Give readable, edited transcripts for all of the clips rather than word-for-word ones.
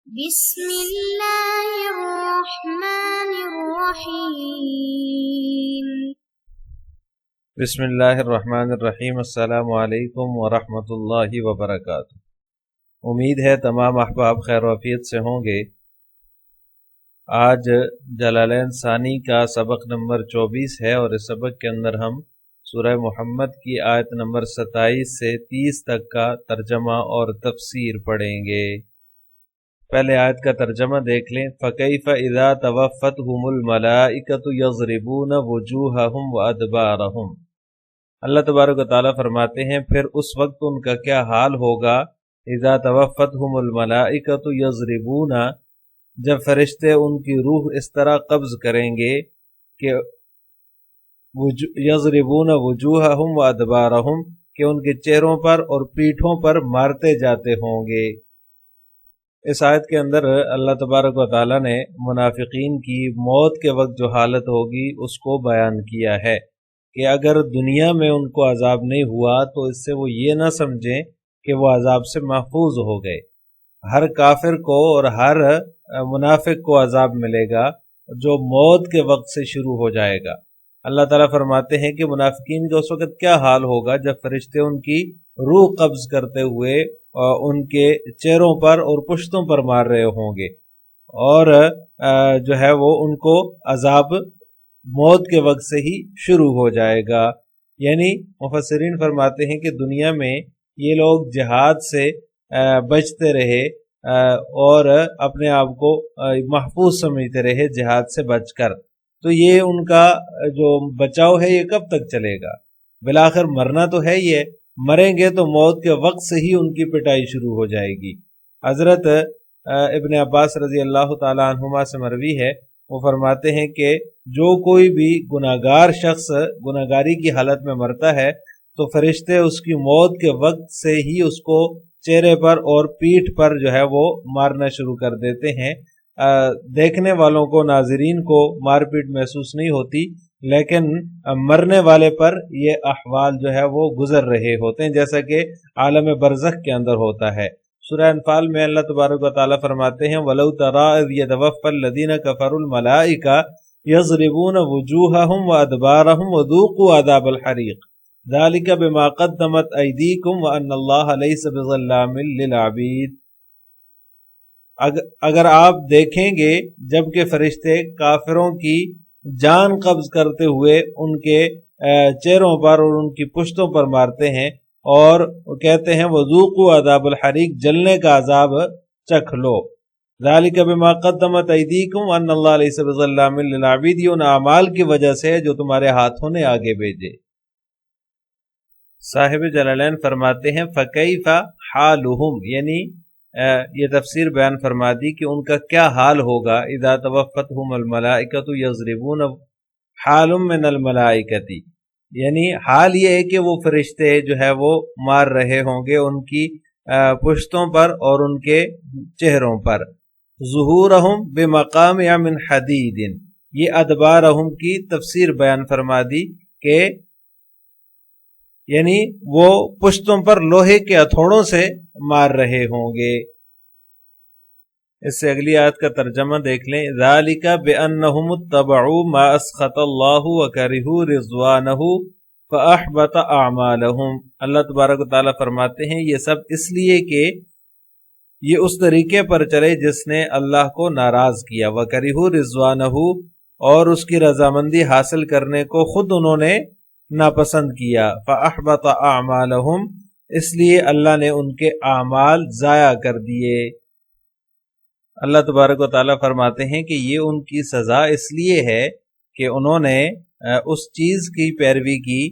بسم اللہ الرحمن الرحیم۔ بسم اللہ الرحمن الرحیم۔ السلام علیکم ورحمۃ اللہ وبرکاتہ۔ امید ہے تمام احباب خیر و عافیت سے ہوں گے۔ آج جلالین ثانی کا سبق نمبر 24 ہے اور اس سبق کے اندر ہم سورہ محمد کی آیت نمبر 27 سے 30 تک کا ترجمہ اور تفسیر پڑھیں گے۔ پہلے آیت کا ترجمہ دیکھ لیں۔ فَكَيْفَ إِذَا تَوَفَّتْهُمُ الْمَلَائِكَةُ يَضْرِبُونَ وُجُوهَهُمْ وَأَدْبَارَهُمْ۔ اللہ تبارک و تعالیٰ فرماتے ہیں پھر اس وقت ان کا کیا حال ہوگا۔ اذا تَوَفَّتْهُمُ الْمَلَائِكَةُ يَضْرِبُونَ، جب فرشتے ان کی روح اس طرح قبض کریں گے کہ يَضْرِبُونَ وُجُوهَهُمْ وَأَدْبَارَهُمْ، کہ ان کے چہروں پر اور پیٹھوں پر مارتے جاتے ہوں گے۔ اس آیت کے اندر اللہ تبارک و تعالیٰ نے منافقین کی موت کے وقت جو حالت ہوگی اس کو بیان کیا ہے کہ اگر دنیا میں ان کو عذاب نہیں ہوا تو اس سے وہ یہ نہ سمجھیں کہ وہ عذاب سے محفوظ ہو گئے۔ ہر کافر کو اور ہر منافق کو عذاب ملے گا جو موت کے وقت سے شروع ہو جائے گا۔ اللہ تعالیٰ فرماتے ہیں کہ منافقین کا اس وقت کیا حال ہوگا جب فرشتے ان کی روح قبض کرتے ہوئے ان کے چہروں پر اور پشتوں پر مار رہے ہوں گے، اور جو ہے وہ ان کو عذاب موت کے وقت سے ہی شروع ہو جائے گا۔ یعنی مفسرین فرماتے ہیں کہ دنیا میں یہ لوگ جہاد سے بچتے رہے اور اپنے آپ کو محفوظ سمجھتے رہے جہاد سے بچ کر، تو یہ ان کا جو بچاؤ ہے یہ کب تک چلے گا؟ بالآخر مرنا تو ہے ہی ہے، مریں گے تو موت کے وقت سے ہی ان کی پٹائی شروع ہو جائے گی۔ حضرت ابن عباس رضی اللہ تعالی عنہما سے مروی ہے، وہ فرماتے ہیں کہ جو کوئی بھی گناہگار شخص گناہگاری کی حالت میں مرتا ہے تو فرشتے اس کی موت کے وقت سے ہی اس کو چہرے پر اور پیٹھ پر جو ہے وہ مارنا شروع کر دیتے ہیں۔ دیکھنے والوں کو، ناظرین کو مار پیٹ محسوس نہیں ہوتی، لیکن مرنے والے پر یہ احوال جو ہے وہ گزر رہے ہوتے ہیں، جیسا کہ عالم برزخ کے اندر ہوتا ہے۔ سورہ انفال میں اللہ تبارک و تعالیٰ فرماتے ہیں وَلَوْ تَرَىٰ إِذْ يَتَوَفَّى الَّذِينَ كَفَرُوا الْمَلَائِكَةَ يَضْرِبُونَ وُجُوهَهُمْ وَأَدْبَارَهُمْ وَذُوقُوا عَذَابَ الْحَرِيقِ ذَلِكَ بِمَا قَدَّمَتْ أَيْدِيكُمْ وَأَنَّ اللَّهَ لَيْسَ بِظَلَّامٍ لِّلْعَبِيدِ۔ اگر آپ دیکھیں گے جب کہ فرشتے کافروں کی جان قبض کرتے ہوئے ان کے چہروں پر اور ان کی پشتوں پر مارتے ہیں اور کہتے ہیں وذوقوا عذاب الحریق، جلنے کا عذاب چکھ لو۔ ذالک بما قدمت ایدیکم وان اللہ لیس بظلام للعبید، یہ ان اعمال کی وجہ سے جو تمہارے ہاتھوں نے آگے بھیجے۔ صاحب جلالین فرماتے ہیں فکیف حالہم، یعنی یہ تفسیر بیان فرما دی کہ ان کا کیا حال ہوگا۔ اذا توفتہم الملائکۃ یضربون، حال من الملائکۃ، یعنی حال یہ ہے کہ وہ فرشتے جو ہے وہ مار رہے ہوں گے ان کی پشتوں پر اور ان کے چہروں پر۔ ظہورہم بمقام یا من حدید، یہ ادبارہم کی تفسیر بیان فرما دی کہ یعنی وہ پشتوں پر لوہے کے ہتھوڑوں سے مار رہے ہوں گے۔ اس سے اگلی آیت کا ترجمہ دیکھ لیں۔ ذالک بانہم اتبعوا ما اسخط اللہ وکرہوا رضوانہ فاحبط اعمالہم۔ اللہ تبارک و تعالیٰ فرماتے ہیں یہ سب اس لیے کہ یہ اس طریقے پر چلے جس نے اللہ کو ناراض کیا، وکرہوا رضوانہ، اور اس کی رضامندی حاصل کرنے کو خود انہوں نے ناپسند کیا، فاحبط اعمالہم، اس لیے اللہ نے ان کے اعمال ضائع کر دیے۔ اللہ تبارک و تعالیٰ فرماتے ہیں کہ یہ ان کی سزا اس لیے ہے کہ انہوں نے اس چیز کی پیروی کی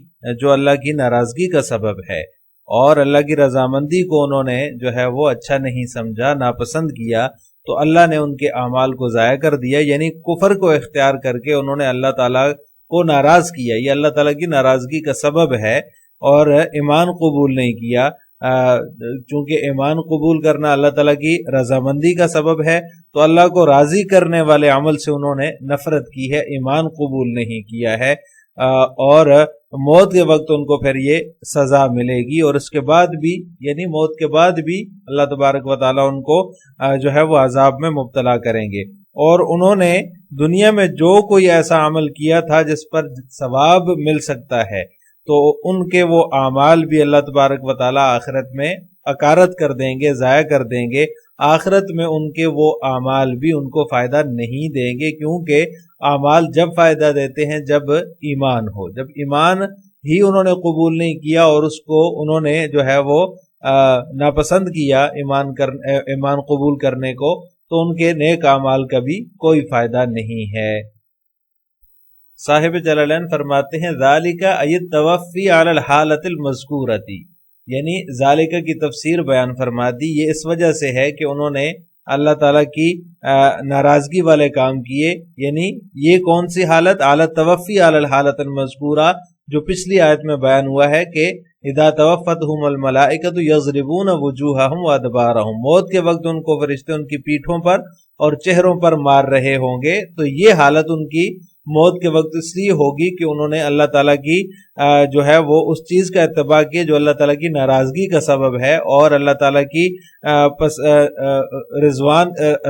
جو اللہ کی ناراضگی کا سبب ہے، اور اللہ کی رضامندی کو انہوں نے جو ہے وہ اچھا نہیں سمجھا، ناپسند کیا، تو اللہ نے ان کے اعمال کو ضائع کر دیا۔ یعنی کفر کو اختیار کر کے انہوں نے اللہ تعالیٰ کو ناراض کیا، یہ اللہ تعالیٰ کی ناراضگی کا سبب ہے، اور ایمان قبول نہیں کیا۔ چونکہ ایمان قبول کرنا اللہ تعالیٰ کی رضامندی کا سبب ہے، تو اللہ کو راضی کرنے والے عمل سے انہوں نے نفرت کی ہے، ایمان قبول نہیں کیا ہے۔ اور موت کے وقت ان کو پھر یہ سزا ملے گی، اور اس کے بعد بھی یعنی موت کے بعد بھی اللہ تبارک و تعالیٰ ان کو جو ہے وہ عذاب میں مبتلا کریں گے۔ اور انہوں نے دنیا میں جو کوئی ایسا عمل کیا تھا جس پر ثواب مل سکتا ہے، تو ان کے وہ اعمال بھی اللہ تبارک و تعالیٰ آخرت میں اکارت کر دیں گے، ضائع کر دیں گے۔ آخرت میں ان کے وہ اعمال بھی ان کو فائدہ نہیں دیں گے، کیونکہ اعمال جب فائدہ دیتے ہیں جب ایمان ہو۔ جب ایمان ہی انہوں نے قبول نہیں کیا اور اس کو انہوں نے جو ہے وہ ناپسند کیا ایمان قبول کرنے کو، تو ان کے نیک اعمال کا بھی کوئی فائدہ نہیں ہے۔ صاحب جلالین فرماتے ہیں ذالک ای التوفی علی الحالۃ المذکورۃ، یعنی ذالک کی تفسیر بیان فرما دی، یہ اس وجہ سے ہے کہ انہوں نے اللہ تعالیٰ کی ناراضگی والے کام کیے۔ یعنی یہ کون سی حالت؟ علی التوفی علی الحالۃ المذکورہ، جو پچھلی آیت میں بیان ہوا ہے کہ اذا توفتہم الملائکۃ یضربون وجوہہم وادبارہم، موت کے وقت ان کو فرشتے ان کی پیٹھوں پر اور چہروں پر مار رہے ہوں گے۔ تو یہ حالت ان کی موت کے وقت اس لیے ہوگی کہ انہوں نے اللہ تعالیٰ کی جو ہے وہ اس چیز کا اتباع کیا جو اللہ تعالیٰ کی ناراضگی کا سبب ہے، اور اللہ تعالیٰ کی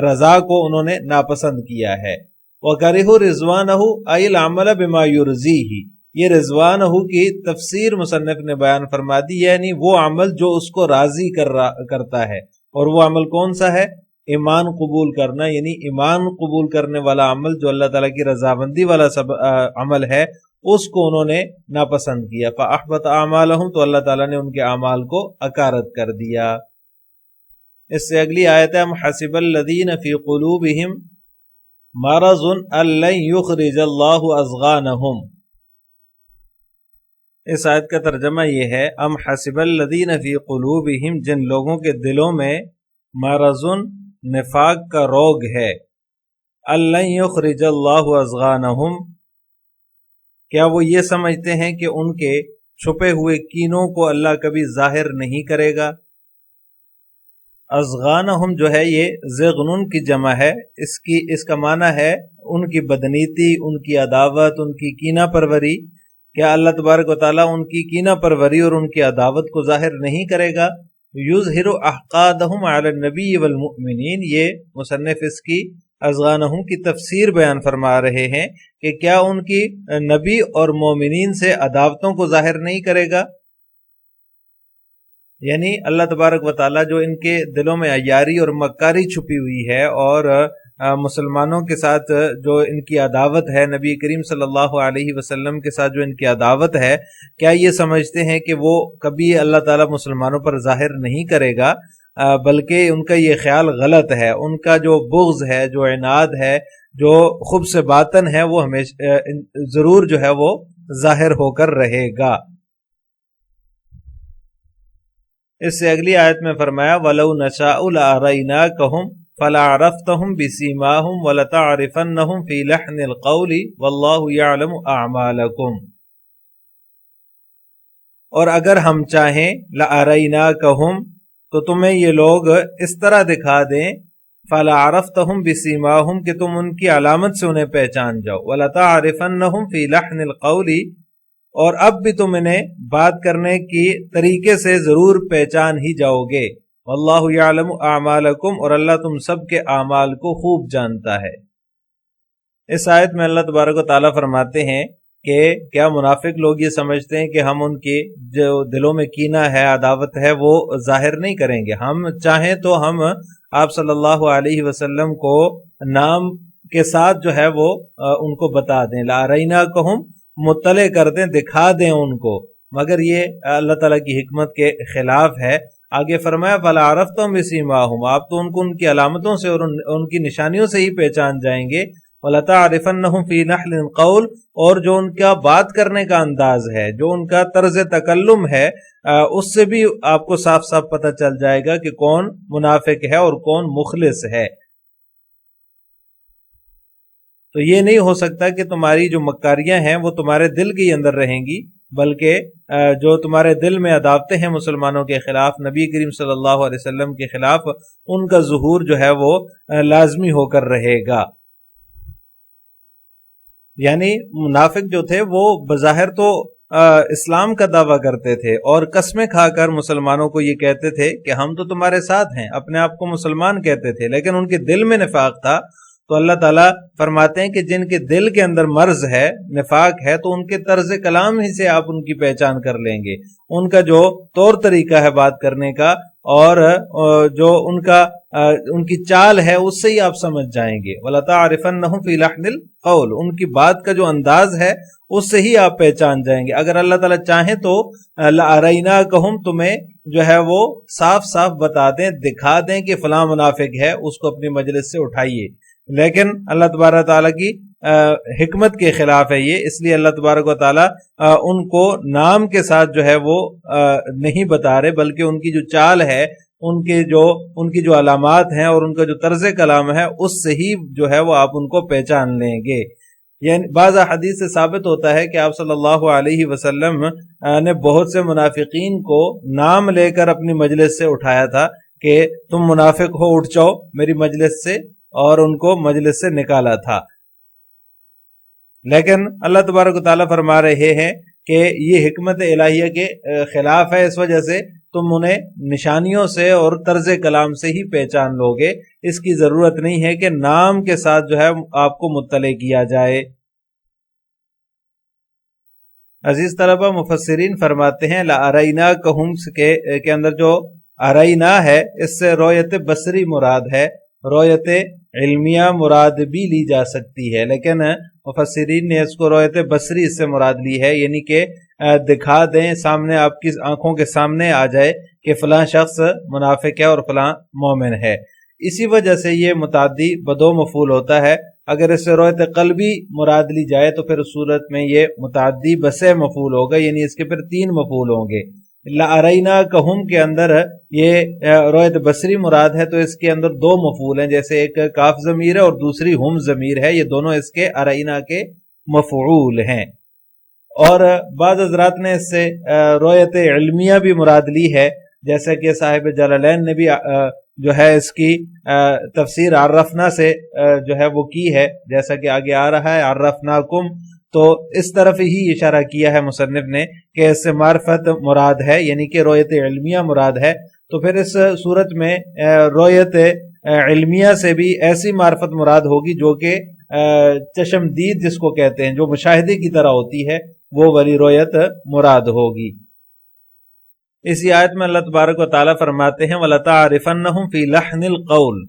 رضا کو انہوں نے ناپسند کیا ہے۔ وَكَرِهُ رِضْوَانَهُ أَيِ الْعَمَلَ بِمَا يُرْضِيهِ، یہ رضوانہ کی تفسیر مصنف نے بیان فرما دی، یعنی وہ عمل جو اس کو راضی کرتا ہے۔ اور وہ عمل کون سا ہے؟ ایمان قبول کرنا، یعنی ایمان قبول کرنے والا عمل جو اللہ تعالیٰ کی رضامندی والا عمل ہے، اس کو انہوں نے ناپسند کیا۔ فَأَحْبَطَ أَعْمَالَهُمْ، تو اللہ تعالیٰ نے ان کے اعمال کو اکارت کر دیا۔ اس سے اگلی آیت ہے حَسِبَ الَّذِينَ فِي قُلُوبِهِمْ مَرَضٌ أَن لَّن يُخْرِجَ اللَّهُ أَضْغَانَهُمْ۔ اس آیت کا ترجمہ یہ ہے ام حَسِبَ الَّذِينَ فِي قُلُوبِهِمْ، جن لوگوں کے دلوں میں مرضٌ نفاق کا روگ ہے، أَن لَّن يُخْرِجَ اللَّهُ أَضْغَانَهُمْ، کیا وہ یہ سمجھتے ہیں کہ ان کے چھپے ہوئے کینوں کو اللہ کبھی ظاہر نہیں کرے گا؟ اضغانہم جو ہے یہ زغنن کی جمع ہے، اس کا معنی ہے ان کی بدنیتی، ان کی عداوت، ان کی کینہ پروری۔ کیا اللہ تبارک و تعالیٰ ان کی کینہ پروری اور ان کی عداوت کو ظاہر نہیں کرے گا؟ یظہر احقادہم علی النبی والمؤمنین، یہ مصنف اس کی اضغانہم کی تفسیر بیان فرما رہے ہیں کہ کیا ان کی نبی اور مومنین سے عداوتوں کو ظاہر نہیں کرے گا؟ یعنی اللہ تبارک و تعالیٰ جو ان کے دلوں میں عیاری اور مکاری چھپی ہوئی ہے، اور مسلمانوں کے ساتھ جو ان کی عداوت ہے، نبی کریم صلی اللہ علیہ وسلم کے ساتھ جو ان کی عداوت ہے، کیا یہ سمجھتے ہیں کہ وہ کبھی اللہ تعالیٰ مسلمانوں پر ظاہر نہیں کرے گا؟ بلکہ ان کا یہ خیال غلط ہے۔ ان کا جو بغض ہے، جو عناد ہے، جو خبث باطن ہے، وہ ہمیشہ ضرور جو ہے وہ ظاہر ہو کر رہے گا۔ اس سے اگلی آیت میں فرمایا وَلَوْ نَشَاءُ لَأَرَيْنَاكَهُمْ فَلَعَرَفْتَهُمْ بِسِيمَاهُمْ وَلَتَعْرِفَنَّهُمْ فِي لَحْنِ الْقَوْلِ وَاللَّهُ يَعْلَمُ أَعْمَالَكُمْ، اور اگر ہم چاہیں لَأَرَيْنَاكَهُمْ، تو تمہیں یہ لوگ اس طرح دکھا دیں، فَلَعَرَفْتَهُمْ بِسِيمَاهُمْ، کہ تم ان کی علامت سے انہیں پہچان جاؤ، وَلَتَعْرِفَنَّهُمْ فِي لَحْنِ الْقَوْلِ، اور اب بھی تم انہیں بات کرنے کی طریقے سے ضرور پہچان ہی جاؤ گے۔ واللہ یعلم اعمالکم، اور اللہ تم سب کے اعمال کو خوب جانتا ہے۔ اس آیت میں اللہ تبارک و تعالیٰ فرماتے ہیں کہ کیا منافق لوگ یہ سمجھتے ہیں کہ ہم ان کی جو دلوں میں کینہ ہے، عداوت ہے، وہ ظاہر نہیں کریں گے؟ ہم چاہیں تو ہم آپ صلی اللہ علیہ وسلم کو نام کے ساتھ جو ہے وہ ان کو بتا دیں، لَأَرَيْنَاكَهُمْ، مطلع کر دیں، دکھا دیں ان کو، مگر یہ اللہ تعالیٰ کی حکمت کے خلاف ہے۔ آگے فرمایا فَلَعَرَفْتَهُمْ بِسِيمَاهُمْ، آپ تو ان کو ان کی علامتوں سے اور ان کی نشانیوں سے ہی پہچان جائیں گے۔ وَلَتَعْرِفَنَّهُمْ فِي لَحْنِ الْقَوْلِ، اور جو ان کا بات کرنے کا انداز ہے، جو ان کا طرز تکلم ہے، اس سے بھی آپ کو صاف صاف پتہ چل جائے گا کہ کون منافق ہے اور کون مخلص ہے۔ تو یہ نہیں ہو سکتا کہ تمہاری جو مکاریاں ہیں وہ تمہارے دل کے اندر رہیں گی، بلکہ جو تمہارے دل میں عداوتیں ہیں مسلمانوں کے خلاف، نبی کریم صلی اللہ علیہ وسلم کے خلاف، ان کا ظہور جو ہے وہ لازمی ہو کر رہے گا۔ یعنی منافق جو تھے وہ بظاہر تو اسلام کا دعویٰ کرتے تھے اور قسمیں کھا کر مسلمانوں کو یہ کہتے تھے کہ ہم تو تمہارے ساتھ ہیں، اپنے آپ کو مسلمان کہتے تھے، لیکن ان کے دل میں نفاق تھا۔ تو اللہ تعالیٰ فرماتے ہیں کہ جن کے دل کے اندر مرض ہے، نفاق ہے، تو ان کے طرز کلام ہی سے آپ ان کی پہچان کر لیں گے، ان کا جو طور طریقہ ہے بات کرنے کا اور جو ان کی چال ہے اس سے ہی آپ سمجھ جائیں گے۔ وَلَتَعْرِفَنَّهُمْ فِي لَحْنِ الْقَوْلِ، ان کی بات کا جو انداز ہے اس سے ہی آپ پہچان جائیں گے۔ اگر اللہ تعالیٰ چاہیں تو لَأَرَيْنَاكَهُمْ، تمہیں جو ہے وہ صاف صاف بتا دیں، دکھا دیں کہ فلاں منافق ہے، اس کو اپنی مجلس سے اٹھائیے، لیکن اللہ تبارک تعالیٰ کی حکمت کے خلاف ہے یہ، اس لیے اللہ تبارک و تعالیٰ ان کو نام کے ساتھ جو ہے وہ نہیں بتا رہے، بلکہ ان کی جو چال ہے، ان کی جو علامات ہیں اور ان کا جو طرز کلام ہے اس سے ہی جو ہے وہ آپ ان کو پہچان لیں گے۔ یعنی بعض حدیث سے ثابت ہوتا ہے کہ آپ صلی اللہ علیہ وسلم نے بہت سے منافقین کو نام لے کر اپنی مجلس سے اٹھایا تھا کہ تم منافق ہو، اٹھ جاؤ میری مجلس سے، اور ان کو مجلس سے نکالا تھا۔ لیکن اللہ تبارک و تعالیٰ فرما رہے ہیں کہ یہ حکمت الہیہ کے خلاف ہے، اس وجہ سے تم انہیں نشانیوں سے اور طرز کلام سے ہی پہچان لوگے، اس کی ضرورت نہیں ہے کہ نام کے ساتھ جو ہے آپ کو مطلع کیا جائے۔ عزیز طلبہ، مفسرین فرماتے ہیں لَأَرَيْنَاكَهُمْ کے اندر جو ارائنا ہے اس سے رویت بصری مراد ہے، رویت علمیہ مراد بھی لی جا سکتی ہے، لیکن مفسرین نے اس کو رویت بصری اس سے مراد لی ہے، یعنی کہ دکھا دیں، سامنے آپ کی آنکھوں کے سامنے آ جائے کہ فلاں شخص منافق ہے اور فلاں مومن ہے۔ اسی وجہ سے یہ متعدی بدو مفعول ہوتا ہے۔ اگر اس سے رویت قلبی مراد لی جائے تو پھر اس صورت میں یہ متعدی بسے مفعول ہوگا، یعنی اس کے پھر 3 مفعول ہوں گے۔ لَأَرَيْنَاكَهُمْ کے اندر یہ رویت بصری مراد ہے تو اس کے اندر 2 مفعول ہیں، جیسے ایک کاف ضمیر ہے اور دوسری ہم ضمیر ہے، یہ دونوں اس کے ارائنا کے مفعول ہیں۔ اور بعض حضرات نے اس سے رویت علمیہ بھی مراد لی ہے، جیسا کہ صاحب جلالین نے بھی جو ہے اس کی تفسیر عرفنا سے جو ہے وہ کی ہے، جیسا کہ آگے آ رہا ہے عرفناکم، تو اس طرف ہی اشارہ کیا ہے مصنف نے کہ اس سے معرفت مراد ہے، یعنی کہ رویت علمیہ مراد ہے۔ تو پھر اس صورت میں رویت علمیہ سے بھی ایسی معرفت مراد ہوگی جو کہ چشمدید جس کو کہتے ہیں، جو مشاہدے کی طرح ہوتی ہے، وہ والی رویت مراد ہوگی۔ اسی آیت میں اللہ تبارک و تعالیٰ فرماتے ہیں وَلَتَعْرِفَنَّهُمْ فِي لَحْنِ الْقَوْلِ،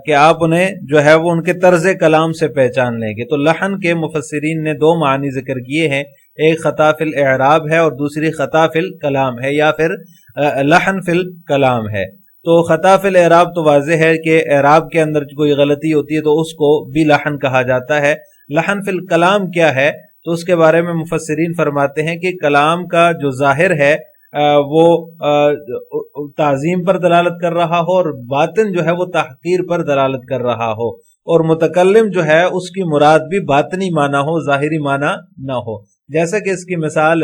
کہ آپ انہیں جو ہے وہ ان کے طرز کلام سے پہچان لیں گے۔ تو لحن کے مفسرین نے 2 معنی ذکر کیے ہیں، ایک خطا فی الاعراب ہے اور دوسری خطا فی الکلام ہے، یا پھر لحن فی الکلام ہے۔ تو خطا فی الاعراب تو واضح ہے کہ اعراب کے اندر کوئی غلطی ہوتی ہے تو اس کو بھی لحن کہا جاتا ہے۔ لحن فی الکلام کیا ہے تو اس کے بارے میں مفسرین فرماتے ہیں کہ کلام کا جو ظاہر ہے وہ تعظیم پر دلالت کر رہا ہو اور باطن جو ہے وہ تحقیر پر دلالت کر رہا ہو، اور متکلم جو ہے اس کی مراد بھی باطنی معنی ہو، ظاہری معنی نہ ہو۔ جیسا کہ اس کی مثال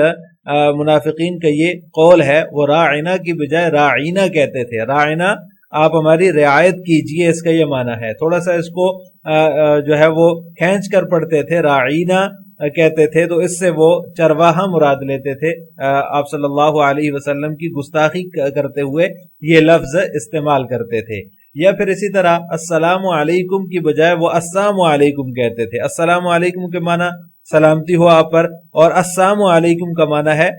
منافقین کا یہ قول ہے، وہ راعنا کی بجائے راعینا کہتے تھے، راعنا آپ ہماری رعایت کیجئے، اس کا یہ معنی ہے۔ تھوڑا سا اس کو جو ہے وہ کھینچ کر پڑھتے تھے، راعینا کہتے تھے، تو اس سے وہ چرواہا مراد لیتے تھے۔ آپ صلی اللہ علیہ وسلم کی گستاخی کرتے ہوئے یہ لفظ استعمال کرتے تھے۔ یا پھر اسی طرح السلام علیکم کی بجائے وہ السلام علیکم کہتے تھے۔ السلام علیکم کے معنی سلامتی ہو آپ پر، اور السلام علیکم کا معنی ہے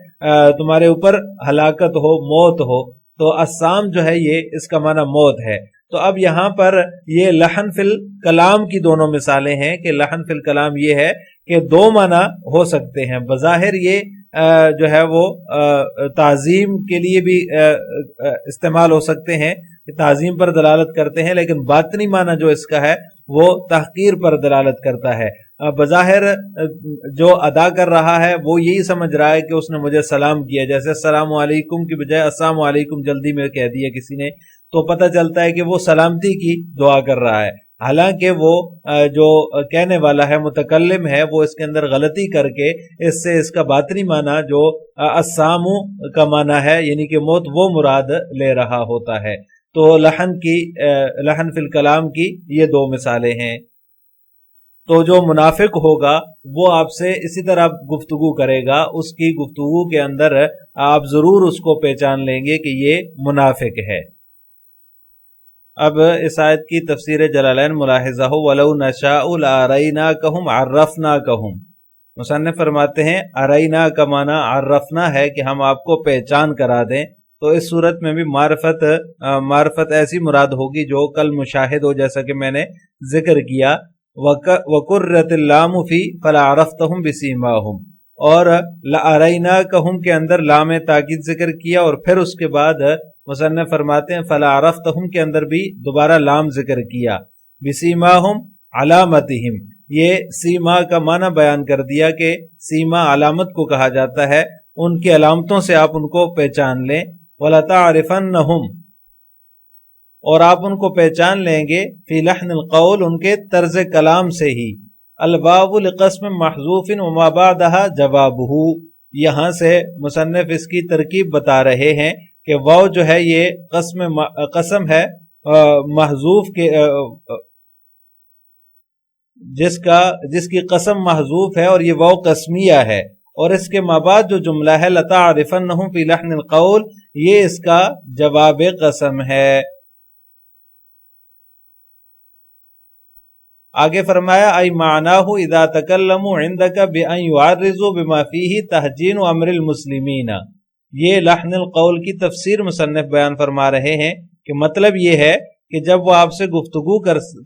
تمہارے اوپر ہلاکت ہو، موت ہو۔ تو السلام جو ہے یہ اس کا معنی موت ہے۔ تو اب یہاں پر یہ لحن فی الکلام کی دونوں مثالیں ہیں کہ لحن فی الکلام یہ ہے کہ 2 معنی ہو سکتے ہیں۔ بظاہر یہ جو ہے وہ تعظیم کے لیے بھی استعمال ہو سکتے ہیں، تعظیم پر دلالت کرتے ہیں، لیکن باطنی معنی جو اس کا ہے وہ تحقیر پر دلالت کرتا ہے۔ بظاہر جو ادا کر رہا ہے وہ یہی سمجھ رہا ہے کہ اس نے مجھے سلام کیا، جیسے السلام علیکم کی بجائے السلام علیکم جلدی میں کہہ دیا کسی نے، تو پتہ چلتا ہے کہ وہ سلامتی کی دعا کر رہا ہے، حالانکہ وہ جو کہنے والا ہے، متکلم ہے، وہ اس کے اندر غلطی کر کے اس سے اس کا باطنی معنی جو السلام کا معنی ہے، یعنی کہ موت، وہ مراد لے رہا ہوتا ہے۔ تو لحن فی الکلام کی یہ 2 مثالیں ہیں۔ تو جو منافق ہوگا وہ آپ سے اسی طرح گفتگو کرے گا، اس کی گفتگو کے اندر آپ ضرور اس کو پہچان لیں گے کہ یہ منافق ہے۔ اب اس آیت کی تفسیر جلالین ملاحظہ ہو، وَلَوْ نَشَاءُ لَأَرَيْنَاكَهُمْ عَرَّفْنَاكَهُمْ، مصنف فرماتے ہیں ارائنا کا معنی عرفنا ہے کہ ہم آپ کو پہچان کرا دیں، تو اس صورت میں بھی معرفت ایسی مراد ہوگی جو کل مشاہد ہو، جیسا کہ میں نے ذکر کیا، وَقُرَّتِ اللَّامُ فِي فَلَا عَرَفْتَهُمْ بِسِيمَاهُمْ، اور لَأَرَيْنَاكَهُمْ کے اندر لام تاکید ذکر کیا، اور پھر اس کے بعد مصنف فرماتے ہیں فَلَا عَرَفْتَهُمْ کے اندر بھی دوبارہ لام ذکر کیا، بِسِيمَاهُمْ علامتہم، یہ سیما کا معنی بیان کر دیا کہ سیما علامت کو کہا جاتا ہے، ان کی علامتوں سے آپ ان کو پہچان لیں، وَلَتَعْرِفَنَّهُمْ، اور آپ ان کو پہچان لیں گے، فی لحن القول، ان کے طرز کلام سے ہی، الباب لقسم محذوف وما بعدها جوابہ، یہاں سے مصنف اس کی ترکیب بتا رہے ہیں کہ واو جو ہے یہ قسم ہے محذوف کے جس کی قسم محذوف ہے، اور یہ واو قسمیہ ہے، اور اس کے مابعد جو جملہ ہے لَتَعْرِفَنَّهُمْ فِي لَحْنِ الْقَوْلِ، یہ اس کا جواب قسم ہے۔ آگے فرمایا ای معناہ اذا تکلموا عندک بان یعرضوا بما فیہ تہجین امر المسلمین، یہ لحن القول کی تفسیر مصنف بیان فرما رہے ہیں کہ مطلب یہ ہے کہ جب وہ آپ سے گفتگو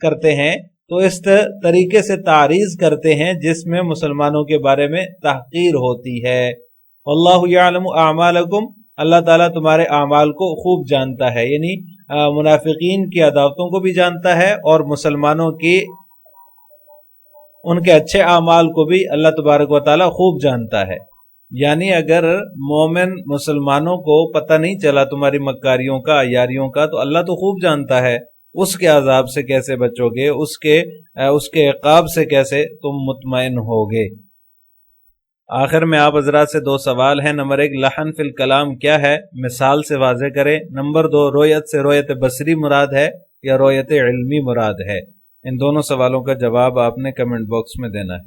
کرتے ہیں تو اس طریقے سے تعریض کرتے ہیں جس میں مسلمانوں کے بارے میں تحقیر ہوتی ہے۔ واللہ یعلم اعمالکم، اللہ تعالیٰ تمہارے اعمال کو خوب جانتا ہے، یعنی منافقین کی عداوتوں کو بھی جانتا ہے، اور مسلمانوں کی ان کے اچھے اعمال کو بھی اللہ تبارک و تعالیٰ خوب جانتا ہے۔ یعنی اگر مومن مسلمانوں کو پتہ نہیں چلا تمہاری مکاریوں کا، عیاریوں کا، تو اللہ تو خوب جانتا ہے، اس کے عذاب سے کیسے بچو گے، اس کے عقاب سے کیسے تم مطمئن ہوگے۔ آخر میں آپ حضرات سے 2 سوال ہیں۔ نمبر 1، لحن فی الکلام کیا ہے، مثال سے واضح کریں۔ نمبر 2، رویت سے رویت بصری مراد ہے یا رویت علمی مراد ہے؟ ان دونوں سوالوں کا جواب آپ نے کمنٹ باکس میں دینا ہے۔